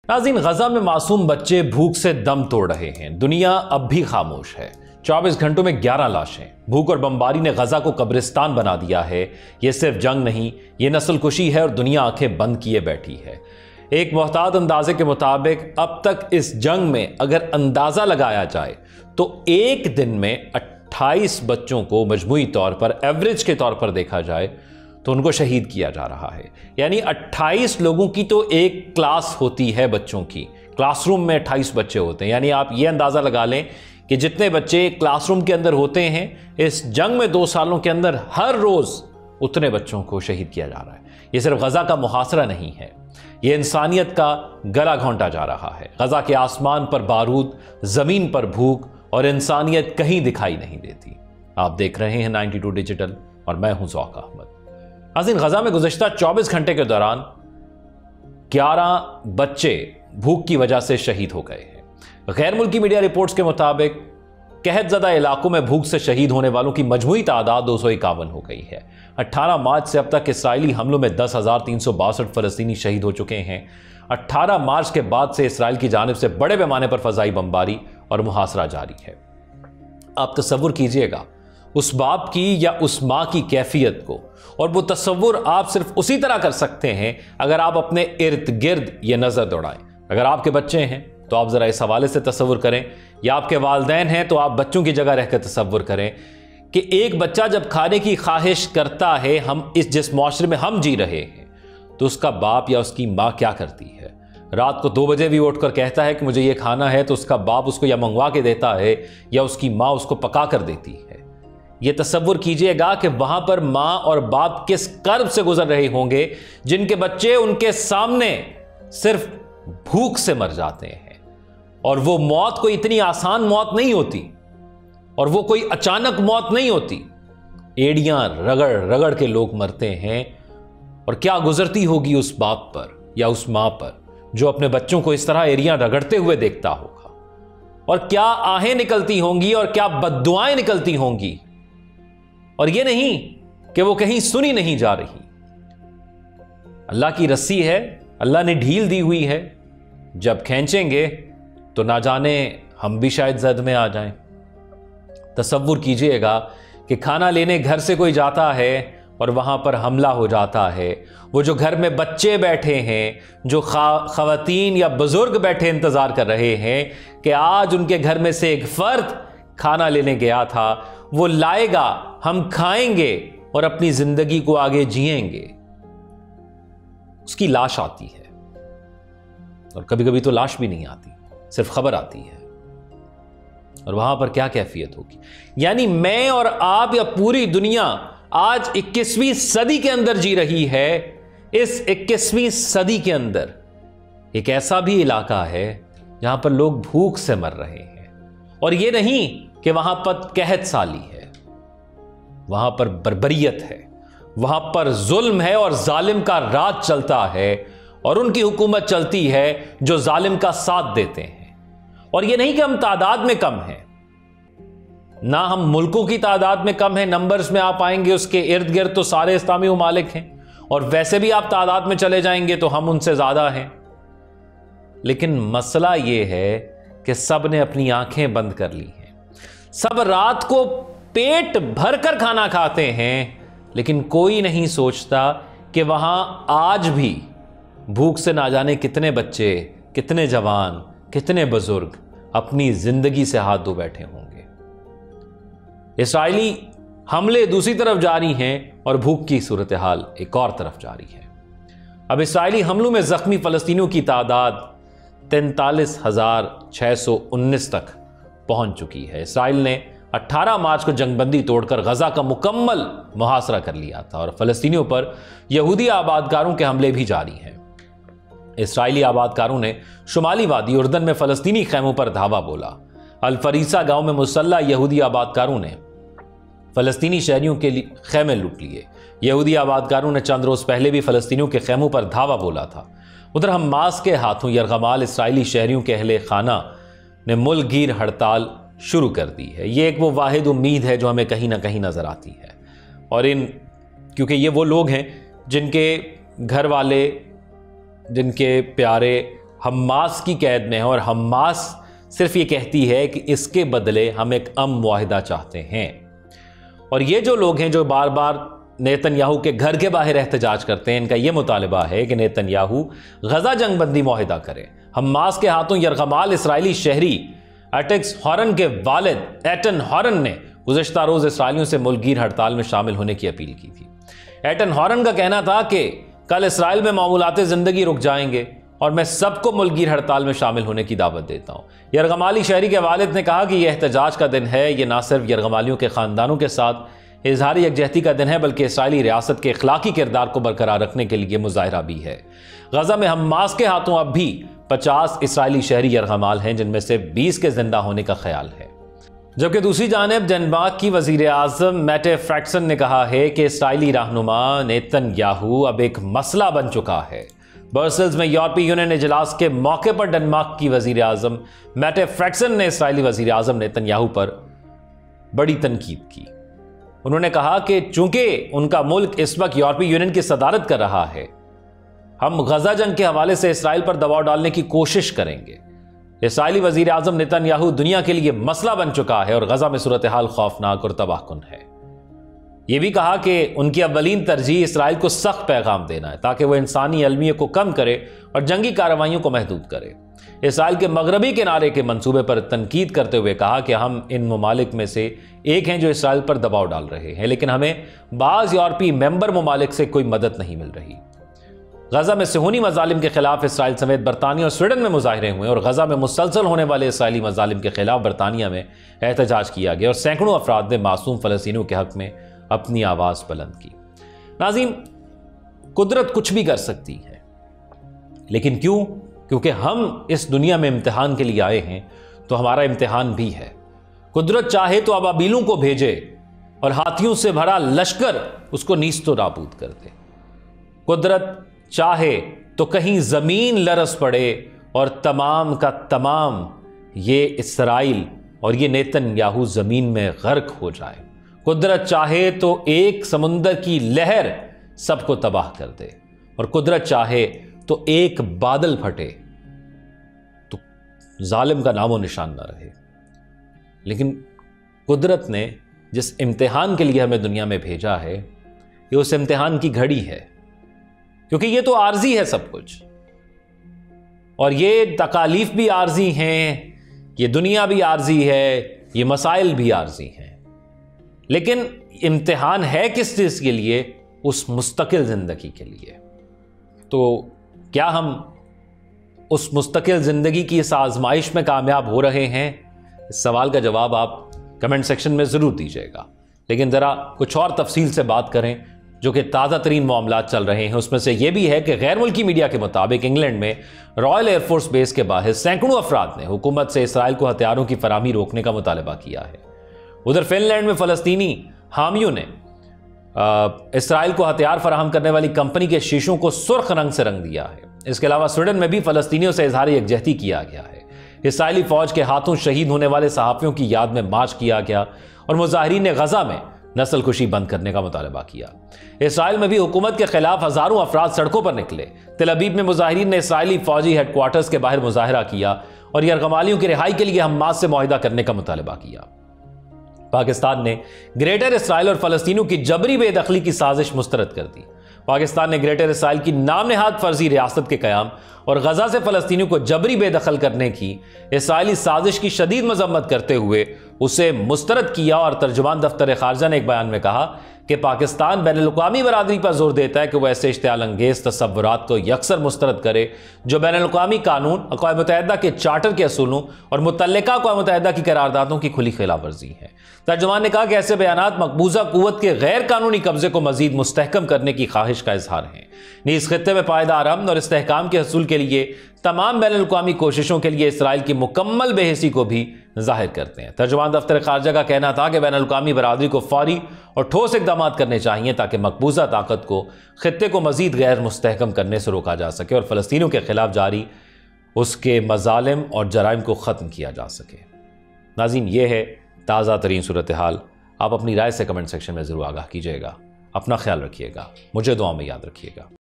ناظرین، غزہ میں معصوم بچے بھوک سے دم توڑ رہے ہیں۔ دنیا اب بھی خاموش ہے۔ 24 گھنٹوں میں 11 لاشیں۔ بھوک اور بمباری نے غزہ کو قبرستان بنا دیا ہے۔ یہ صرف جنگ نہیں، یہ نسل کشی ہے اور دنیا آنکھیں بند کیے بیٹھی ہے۔ ایک محتاط اندازے کے مطابق اب تک اس جنگ میں اگر اندازہ لگایا جائے تو ایک دن میں 28 بچوں کو مجموعی طور پر ایوریج کے طور پر دیکھا جائے تو ان کو شہید کیا جا رہا ہے۔ یعنی 28 لوگوں کی تو ایک کلاس ہوتی ہے بچوں کی، کلاس روم میں 28 بچے ہوتے ہیں۔ یعنی آپ یہ اندازہ لگا لیں کہ جتنے بچے کلاس روم کے اندر ہوتے ہیں اس جنگ میں 2 سالوں کے اندر ہر روز اتنے بچوں کو شہید کیا جا رہا ہے۔ یہ صرف غزہ کا محاصرہ نہیں ہے، یہ انسانیت کا گلا گھونٹا جا رہا ہے۔ غزہ کے آسمان پر بارود، زمین پر بھوک اور انسانیت کہیں دکھائی نہیں دیتی۔ آپ دیکھ رہے ہیں 92 ڈیجیٹل اور میں ہوں ذوق احمد۔ ناظرین، غزہ میں گزشتہ 24 گھنٹے کے دوران 11 بچے بھوک کی وجہ سے شہید ہو گئے ہیں۔ غیر ملکی میڈیا رپورٹس کے مطابق قحط زدہ علاقوں میں بھوک سے شہید ہونے والوں کی مجموعی تعداد 251 ہو گئی ہے۔ 18 مارچ سے اب تک اسرائیلی حملوں میں 10,362 فلسطینی شہید ہو چکے ہیں۔ 18 مارچ کے بعد سے اسرائیل کی جانب سے بڑے پیمانے پر فضائی بمباری اور محاصرہ جاری ہے۔ آپ تصور کیجئے گا اس باپ کی یا اس ماں کی کیفیت کو، اور وہ تصور آپ صرف اسی طرح کر سکتے ہیں اگر آپ اپنے ارد گرد یہ نظر دوڑائیں۔ اگر آپ کے بچے ہیں تو آپ ذرا اس حوالے سے تصور کریں، یا آپ کے والدین ہیں تو آپ بچوں کی جگہ رہ کے تصور کریں کہ ایک بچہ جب کھانے کی خواہش کرتا ہے، ہم جس معاشرے میں ہم جی رہے ہیں، تو اس کا باپ یا اس کی ماں کیا کرتی ہے؟ رات کو 2 بجے بھی اٹھ کر کہتا ہے کہ مجھے یہ کھانا ہے، تو اس کا باپ اس کو یا منگوا کے دیتا ہے یا اس کی ماں اس کو پکا کر دیتی ہے۔ یہ تصور کیجئے گا کہ وہاں پر ماں اور باپ کس کرب سے گزر رہے ہوں گے جن کے بچے ان کے سامنے صرف بھوک سے مر جاتے ہیں، اور وہ موت کوئی اتنی آسان موت نہیں ہوتی، اور وہ کوئی اچانک موت نہیں ہوتی۔ ایڑیاں رگڑ رگڑ کے لوگ مرتے ہیں، اور کیا گزرتی ہوگی اس باپ پر یا اس ماں پر جو اپنے بچوں کو اس طرح ایڑیاں رگڑتے ہوئے دیکھتا ہوگا، اور کیا آہیں نکلتی ہوں گی اور کیا بددعائیں نکلتی ہوں گی، اور یہ نہیں کہ وہ کہیں سنی نہیں جا رہی۔ اللہ کی رسی ہے، اللہ نے ڈھیل دی ہوئی ہے، جب کھینچیں گے تو نہ جانے ہم بھی شاید زد میں آ جائیں۔ تصور کیجئے گا کہ کھانا لینے گھر سے کوئی جاتا ہے اور وہاں پر حملہ ہو جاتا ہے، وہ جو گھر میں بچے بیٹھے ہیں، جو خواتین یا بزرگ بیٹھے انتظار کر رہے ہیں کہ آج ان کے گھر میں سے ایک فرد کھانا لینے گیا تھا، وہ لائے گا، ہم کھائیں گے اور اپنی زندگی کو آگے جئیں گے۔ اس کی لاش آتی ہے، اور کبھی کبھی تو لاش بھی نہیں آتی، صرف خبر آتی ہے، اور وہاں پر کیا کیفیت ہوگی۔ یعنی میں اور آپ یا پوری دنیا آج 21ویں صدی کے اندر جی رہی ہے۔ اس 21ویں صدی کے اندر ایک ایسا بھی علاقہ ہے جہاں پر لوگ بھوک سے مر رہے ہیں، اور یہ نہیں کہ وہاں پر قحط سالی ہے، وہاں پر بربریت ہے، وہاں پر ظلم ہے اور ظالم کا راج چلتا ہے، اور ان کی حکومت چلتی ہے جو ظالم کا ساتھ دیتے ہیں۔ اور یہ نہیں کہ ہم تعداد میں کم ہیں، نہ ہم ملکوں کی تعداد میں کم ہیں، نمبرز میں آپ آئیں گے اس کے ارد گرد تو سارے اسلامی ممالک ہیں، اور ویسے بھی آپ تعداد میں چلے جائیں گے تو ہم ان سے زیادہ ہیں۔ لیکن مسئلہ یہ ہے کہ سب نے اپنی آنکھیں بند کر لی ہیں، سب رات کو پیٹ بھر کر کھانا کھاتے ہیں، لیکن کوئی نہیں سوچتا کہ وہاں آج بھی بھوک سے نہ جانے کتنے بچے، کتنے جوان، کتنے بزرگ اپنی زندگی سے ہاتھ دھو بیٹھے ہوں گے۔ اسرائیلی حملے دوسری طرف جاری ہیں اور بھوک کی صورتحال ایک اور طرف جاری ہے۔ اب اسرائیلی حملوں میں زخمی فلسطینیوں کی تعداد 43,619 تک پہنچ چکی ہے۔ اسرائیل نے 18 مارچ کو جنگ بندی توڑ کر غزہ کا مکمل محاصرہ کر لیا تھا، اور فلسطینیوں پر یہودی آبادکاروں کے حملے بھی جاری ہیں۔ اسرائیلی آبادکاروں نے شمالی وادی اردن میں فلسطینی خیموں پر دھاوا بولا۔ الفریسا گاؤں میں مسلح یہودی آبادکاروں نے فلسطینی شہریوں کے خیمے لوٹ لیے۔ یہودی آبادکاروں نے چند روز پہلے بھی فلسطینیوں کے خیموں پر دھاوا بولا تھا۔ ادھر حماس کے ہاتھوں یرغمال اسرائیلی شہریوں کے اہل خانہ نے ملک گیر ہڑتال شروع کر دی ہے۔ یہ ایک وہ واحد امید ہے جو ہمیں کہیں نہ کہیں نظر آتی ہے، اور کیونکہ یہ وہ لوگ ہیں جن کے گھر والے، جن کے پیارے حماس کی قید میں ہے اور حماس صرف یہ کہتی ہے کہ اس کے بدلے ہم ایک امن معاہدہ چاہتے ہیں۔ اور یہ جو لوگ ہیں جو بار بار نیتن یاہو کے گھر کے باہر احتجاج کرتے ہیں، ان کا یہ مطالبہ ہے کہ نیتن یاہو غزہ جنگ بندی معاہدہ کرے۔ حماس کے ہاتھوں یرغمال اسرائیلی شہری ایٹکس ہارن کے والد ایٹن ہارن نے گزشتہ روز اسرائیلیوں سے ملک گیر ہڑتال میں شامل ہونے کی اپیل کی تھی۔ ایٹن ہارن کا کہنا تھا کہ کل اسرائیل میں معمولات زندگی رک جائیں گے اور میں سب کو ملک گیر ہڑتال میں شامل ہونے کی دعوت دیتا ہوں۔ یرغمالی شہری کے والد نے کہا کہ یہ احتجاج کا دن ہے، یہ نہ صرف یرغمالیوں کے خاندانوں کے ساتھ اظہاری یکجہتی کا دن ہے بلکہ اسرائیلی ریاست کے اخلاقی کردار کو برقرار رکھنے کے لیے مظاہرہ بھی ہے۔ غزہ میں حماس کے ہاتھوں اب بھی 50 اسرائیلی شہری یرغمال ہیں، جن میں سے 20 کے زندہ ہونے کا خیال ہے۔ جبکہ دوسری جانب ڈنمارک کی وزیر اعظم میٹے فریڈرکسن نے کہا ہے کہ اسرائیلی رہنما نیتن یاہو اب ایک مسئلہ بن چکا ہے۔ برسلز میں یورپی یونین اجلاس کے موقع پر ڈنمارک کی وزیر اعظم میٹے فریڈرکسن نے اسرائیلی وزیر اعظم نیتن یاہو پر بڑی تنقید کی۔ انہوں نے کہا کہ چونکہ ان کا ملک اس وقت یورپی یونین کی صدارت کر رہا ہے، ہم غزہ جنگ کے حوالے سے اسرائیل پر دباؤ ڈالنے کی کوشش کریں گے۔ اسرائیلی وزیر اعظم نیتن یاہو دنیا کے لیے مسئلہ بن چکا ہے اور غزہ میں صورتحال خوفناک اور تباہ کن ہے۔ یہ بھی کہا کہ ان کی اولین ترجیح اسرائیل کو سخت پیغام دینا ہے تاکہ وہ انسانی المیہ کو کم کرے اور جنگی کارروائیوں کو محدود کرے۔ اسرائیل کے مغربی کنارے کے منصوبے پر تنقید کرتے ہوئے کہا کہ ہم ان ممالک میں سے ایک ہیں جو اسرائیل پر دباؤ ڈال رہے ہیں، لیکن ہمیں بعض یورپی ممبر ممالک سے کوئی مدد نہیں مل رہی۔ غزہ میں صہیونی مظالم کے خلاف اسرائیل سمیت برطانیہ اور سویڈن میں مظاہرے ہوئے اور غزہ میں مسلسل ہونے والے اسرائیلی مظالم کے خلاف برطانیہ میں احتجاج کیا گیا اور سینکڑوں افراد نے معصوم فلسطینیوں کے حق میں اپنی آواز بلند کی۔ ناظرین، قدرت کچھ بھی کر سکتی ہے، لیکن کیوں؟ کیونکہ ہم اس دنیا میں امتحان کے لیے آئے ہیں، تو ہمارا امتحان بھی ہے۔ قدرت چاہے تو ابابیلوں کو بھیجے اور ہاتھیوں سے بھرا لشکر اس کو نیست و نابود کر دے۔ قدرت چاہے تو کہیں زمین لرز پڑے اور تمام کا تمام یہ اسرائیل اور یہ نیتن یاہو زمین میں غرق ہو جائے۔ قدرت چاہے تو ایک سمندر کی لہر سب کو تباہ کر دے، اور قدرت چاہے تو ایک بادل پھٹے تو ظالم کا نام و نشان نہ رہے۔ لیکن قدرت نے جس امتحان کے لیے ہمیں دنیا میں بھیجا ہے، یہ اس امتحان کی گھڑی ہے، کیونکہ یہ تو عارضی ہے سب کچھ، اور یہ تکالیف بھی عارضی ہیں، یہ دنیا بھی عارضی ہے، یہ مسائل بھی عارضی ہیں۔ لیکن امتحان ہے کس چیز کے لیے؟ اس مستقل زندگی کے لیے۔ تو کیا ہم اس مستقل زندگی کی اس آزمائش میں کامیاب ہو رہے ہیں؟ اس سوال کا جواب آپ کمنٹ سیکشن میں ضرور دیجیے گا، لیکن ذرا کچھ اور تفصیل سے بات کریں جو کہ تازہ ترین معاملات چل رہے ہیں۔ اس میں سے یہ بھی ہے کہ غیر ملکی میڈیا کے مطابق انگلینڈ میں رائل ایئر فورس بیس کے باہر سینکڑوں افراد نے حکومت سے اسرائیل کو ہتھیاروں کی فراہمی روکنے کا مطالبہ کیا ہے۔ ادھر فن لینڈ میں فلسطینی حامیوں نے اسرائیل کو ہتھیار فراہم کرنے والی کمپنی کے شیشوں کو سرخ رنگ سے رنگ دیا ہے۔ اس کے علاوہ سویڈن میں بھی فلسطینیوں سے اظہار یکجہتی کیا گیا ہے۔ اسرائیلی فوج کے ہاتھوں شہید ہونے والے صحافیوں کی یاد میں مارچ کیا گیا اور مظاہرین نے غزہ میں نسل کشی بند کرنے کا مطالبہ کیا۔ اسرائیل میں بھی حکومت کے خلاف ہزاروں افراد سڑکوں پر نکلے۔ تل ابیب میں مظاہرین نے اسرائیلی فوجی ہیڈ کوارٹرز کے باہر مظاہرہ کیا اور یرغمالیوں کی رہائی کے لیے حماس سے معاہدہ کرنے کا مطالبہ کیا۔ پاکستان نے گریٹر اسرائیل اور فلسطینیوں کی جبری بے دخلی کی سازش مسترد کر دی۔ پاکستان نے گریٹر اسرائیل کی نام نہاد فرضی ریاست کے قیام اور غزہ سے فلسطینیوں کو جبری بے دخل کرنے کی اسرائیلی سازش کی شدید مذمت کرتے ہوئے اسے مسترد کیا، اور ترجمان دفتر خارجہ نے ایک بیان میں کہا کہ پاکستان بین الاقوامی برادری پر زور دیتا ہے کہ وہ ایسے اشتعال انگیز تصورات کو یکسر مسترد کرے جو بین الاقوامی قانون، اقوام متحدہ کے چارٹر کے اصولوں اور متعلقہ اقوام متحدہ کی قراردادوں کی کھلی خلاف ورزی ہے۔ ترجمان نے کہا کہ ایسے بیانات مقبوضہ قوت کے غیر قانونی قبضے کو مزید مستحکم کرنے کی خواہش کا اظہار ہے۔ نیز خطے میں پائیدار امن اور استحکام کے حصول کے لیے تمام بین الاقوامی کوششوں کے لیے اسرائیل کی مکمل بے حسی کو بھی ظاہر کرتے ہیں۔ ترجمان دفتر خارجہ کا کہنا تھا کہ بین الاقوامی برادری کو فوری اور ٹھوس اقدامات کرنے چاہیے تاکہ مقبوضہ طاقت کو خطے کو مزید غیر مستحکم کرنے سے روکا جا سکے اور فلسطینیوں کے خلاف جاری اس کے مظالم اور جرائم کو ختم کیا جا سکے۔ ناظرین، یہ ہے تازہ ترین صورتحال۔ آپ اپنی رائے سے کمنٹ سیکشن میں ضرور آگاہ کیجیے گا۔ اپنا خیال رکھیے گا، مجھے دعاؤں میں یاد رکھیے گا۔